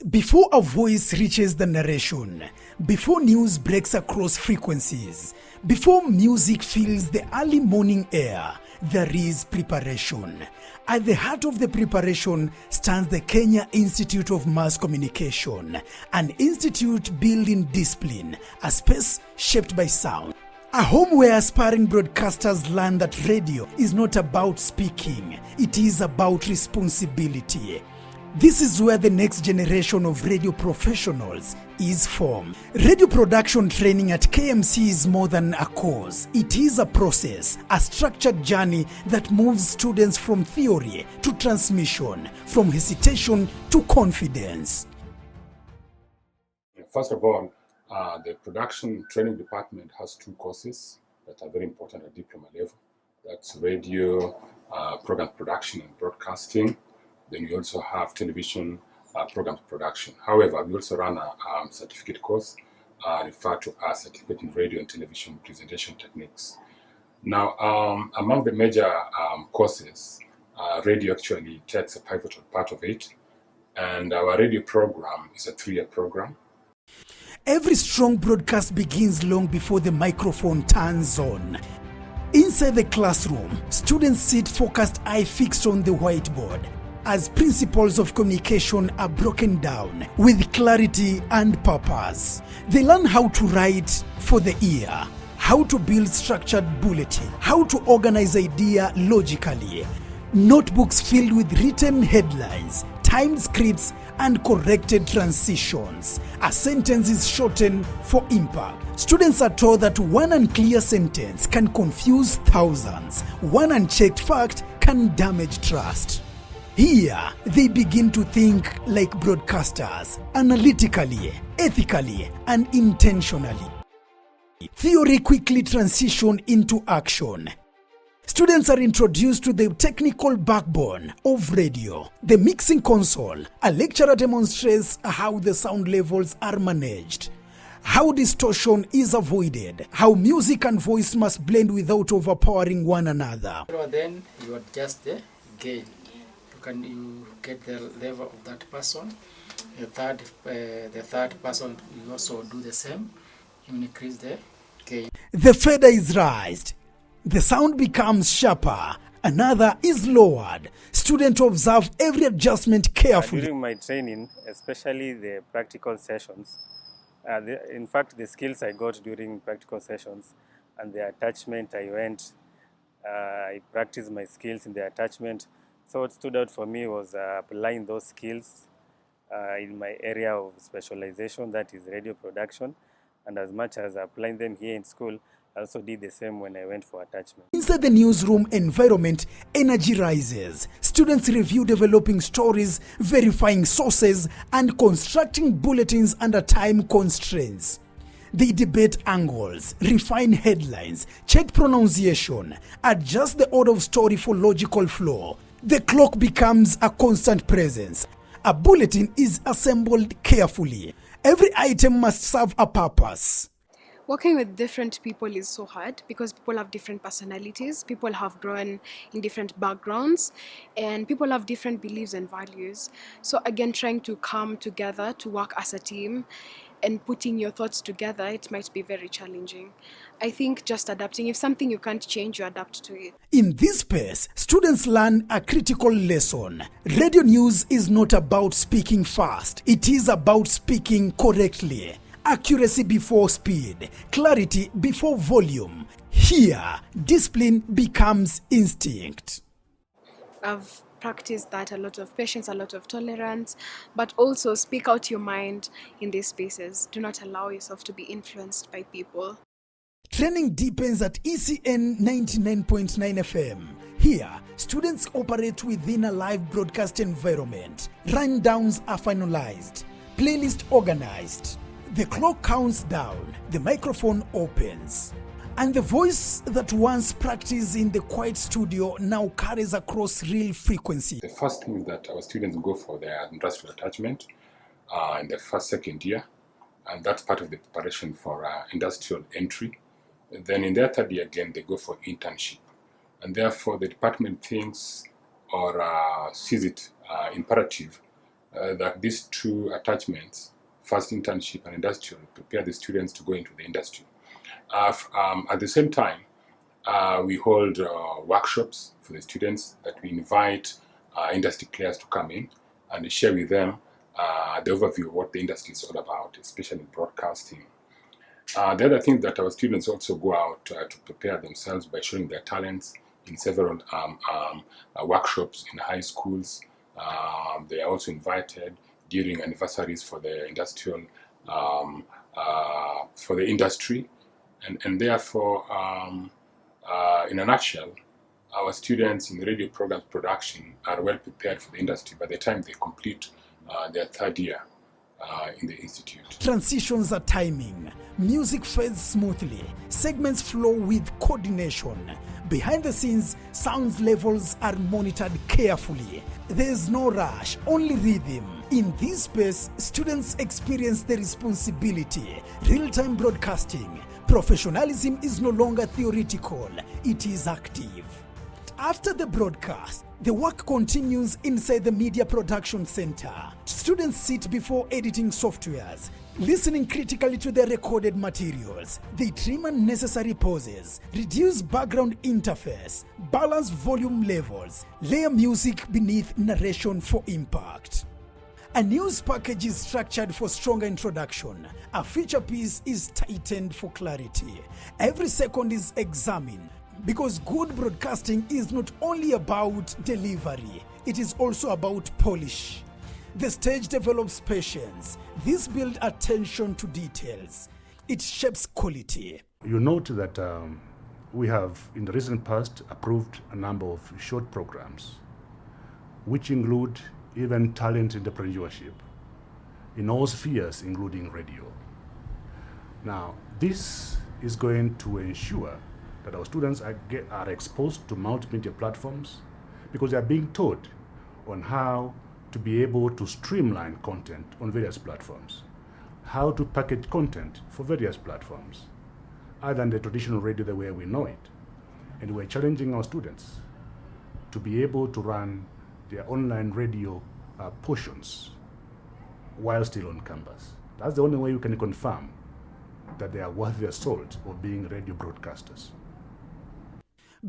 Before a voice reaches the narration, before news breaks across frequencies, before music fills the early morning air, there is preparation. At the heart of the preparation stands the Kenya Institute of Mass Communication, an institute built in discipline, a space shaped by sound. A home where aspiring broadcasters learn that radio is not about speaking, it is about responsibility. This is where the next generation of radio professionals is formed. Radio production training at KIMC is more than a course. It is a process, a structured journey that moves students from theory to transmission, from hesitation to confidence. First of all, the production training department has two courses that are very important at diploma level. That's radio, program production and broadcasting. Then we also have television program production. However, we also run a certificate course referred to as Certificate in Radio and Television Presentation Techniques. Now, among the major courses, radio actually takes a pivotal part of it, and our radio program is a 3-year program. Every strong broadcast begins long before the microphone turns on. Inside the classroom, students sit focused, eye fixed on the whiteboard, as principles of communication are broken down with clarity and purpose. They learn how to write for the ear, how to build structured bulletin, how to organize idea logically, notebooks filled with written headlines, timed scripts, and corrected transitions. A sentence is shortened for impact. Students are taught that one unclear sentence can confuse thousands. One unchecked fact can damage trust. Here, they begin to think like broadcasters, analytically, ethically, and intentionally. Theory quickly transitions into action. Students are introduced to the technical backbone of radio, the mixing console. A lecturer demonstrates how the sound levels are managed, how distortion is avoided, how music and voice must blend without overpowering one another. Then you adjust the gain. You get the level of that person. The third person, you also do the same. You increase the gain. The fader is raised. The sound becomes sharper. Another is lowered. Students observe every adjustment carefully. During my training, especially the practical sessions, in fact, the skills I got during practical sessions and the attachment I practiced my skills in the attachment. So what stood out for me was applying those skills in my area of specialization, that is radio production. And as much as applying them here in school, I also did the same when I went for attachment. Inside the newsroom environment, energy rises. Students review developing stories, verifying sources, and constructing bulletins under time constraints. They debate angles, refine headlines, check pronunciation, adjust the order of story for logical flow. The clock becomes a constant presence. A bulletin is assembled carefully. Every item must serve a purpose. Working with different people is so hard because people have different personalities, people have grown in different backgrounds, and people have different beliefs and values. So again, trying to come together to work as a team and putting your thoughts together, it might be very challenging. I think just adapting. If something you can't change, you adapt to it. In this space, students learn a critical lesson. Radio news is not about speaking fast. It is about speaking correctly. Accuracy before speed, clarity before volume. Here, discipline becomes instinct. I've practiced that, a lot of patience, a lot of tolerance, but also speak out your mind in these spaces. Do not allow yourself to be influenced by people. Training deepens at ECN 99.9 FM. Here, students operate within a live broadcast environment. Rundowns are finalized, playlist organized. The clock counts down, the microphone opens, and the voice that once practiced in the quiet studio now carries across real frequency. The first thing is that our students go for their industrial attachment in the first, second year, and that's part of the preparation for industrial entry. And then in their third year again, they go for internship. And therefore, the department thinks or sees it imperative that these two attachments, first internship and industrial, prepare the students to go into the industry. At the same time, we hold workshops for the students that we invite industry players to come in and share with them the overview of what the industry is all about, especially in broadcasting. The other thing that our students also go out to prepare themselves by showing their talents in several workshops in high schools. They are also invited during anniversaries for the industrial, for the industry, and therefore, in a nutshell, our students in radio programs production are well prepared for the industry by the time they complete their third year in the institute. Transitions are timing. Music fades smoothly. Segments flow with coordination. Behind the scenes, sound levels are monitored carefully. There's no rush, only rhythm. In this space, students experience the responsibility. Real-time broadcasting. Professionalism is no longer theoretical, it is active. After the broadcast, the work continues inside the Media Production Center. Students sit before editing softwares, listening critically to the recorded materials. They trim unnecessary pauses, reduce background interface, balance volume levels, layer music beneath narration for impact. A news package is structured for stronger introduction. A feature piece is tightened for clarity. Every second is examined, because good broadcasting is not only about delivery, it is also about polish. The stage develops patience. This builds attention to details. It shapes quality. You note that we have, in the recent past, approved a number of short programs, which include even talent entrepreneurship in all spheres, including radio. Now, this is going to ensure that our students are exposed to multimedia platforms because they are being taught on how to be able to streamline content on various platforms, how to package content for various platforms, other than the traditional radio the way we know it. And we're challenging our students to be able to run their online radio portions while still on campus. That's the only way you can confirm that they are worth their salt of being radio broadcasters.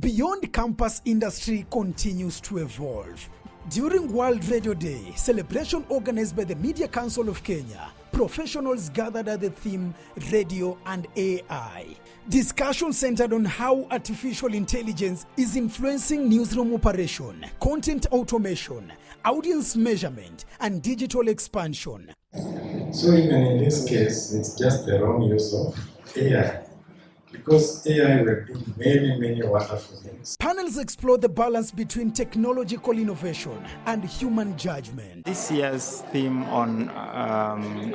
Beyond campus, industry continues to evolve. During World Radio Day, celebration organized by the Media Council of Kenya, professionals gathered at the theme Radio and AI. Discussion centered on how artificial intelligence is influencing newsroom operation, content automation, audience measurement, and digital expansion. So even in this case, it's just the wrong use of AI. Because AI will do many wonderful things. Panels explore the balance between technological innovation and human judgment. This year's theme on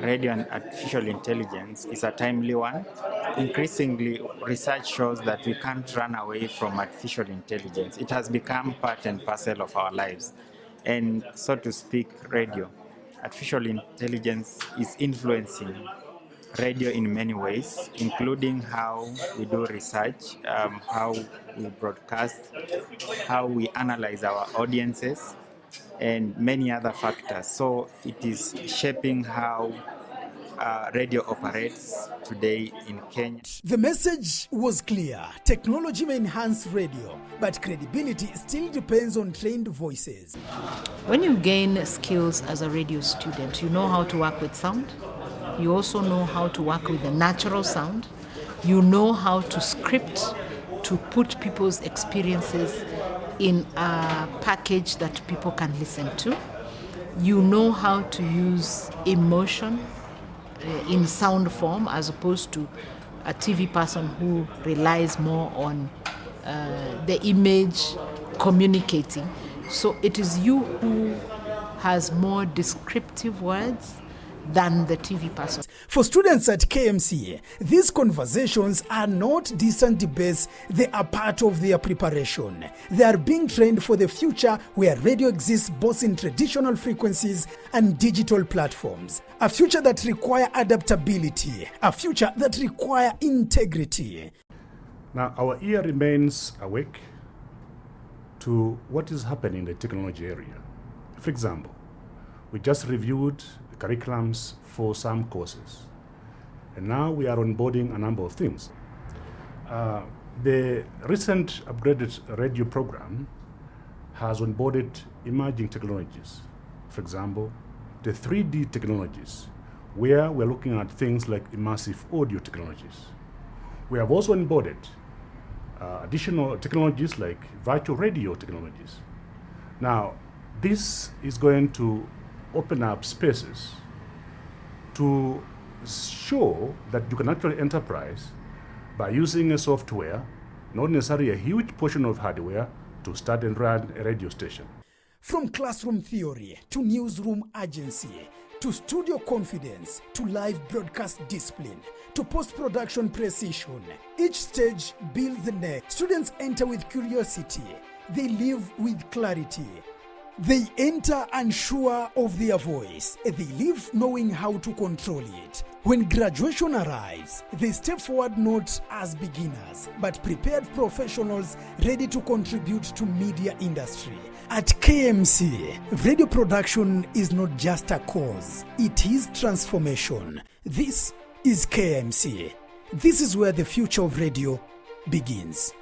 radio and artificial intelligence is a timely one. Increasingly, research shows that we can't run away from artificial intelligence. It has become part and parcel of our lives. And so to speak, artificial intelligence is influencing radio in many ways, including how we do research, how we broadcast, how we analyze our audiences, and many other factors. So it is shaping how radio operates today in Kenya. The message was clear. Technology may enhance radio, but credibility still depends on trained voices. When you gain skills as a radio student, you know how to work with sound. You also know how to work with the natural sound. You know how to script, to put people's experiences in a package that people can listen to. You know how to use emotion in sound form as opposed to a TV person who relies more on the image communicating. So it is you who has more descriptive words than the TV person. For students at KMC, these conversations are not distant debates, they are part of their preparation. They are being trained for the future where radio exists both in traditional frequencies and digital platforms. A future that requires adaptability, a future that requires integrity. Now, our ear remains awake to what is happening in the technology area. For example, We just reviewed the curriculums for some courses. And now we are onboarding a number of things. The recent upgraded radio program has onboarded emerging technologies. For example, the 3D technologies, where we're looking at things like immersive audio technologies. We have also onboarded additional technologies like virtual radio technologies. Now, this is going to open up spaces to show that you can actually enterprise by using a software, not necessarily a huge portion of hardware, to start and run a radio station. From classroom theory to newsroom urgency, to studio confidence, to live broadcast discipline, to post-production precision, each stage builds the next. Students enter with curiosity. They leave with clarity. They enter unsure of their voice. They leave knowing how to control it. When graduation arrives, they step forward not as beginners, but prepared professionals ready to contribute to media industry. At KMC, radio production is not just a cause, it is transformation. This is KMC. This is where the future of radio begins.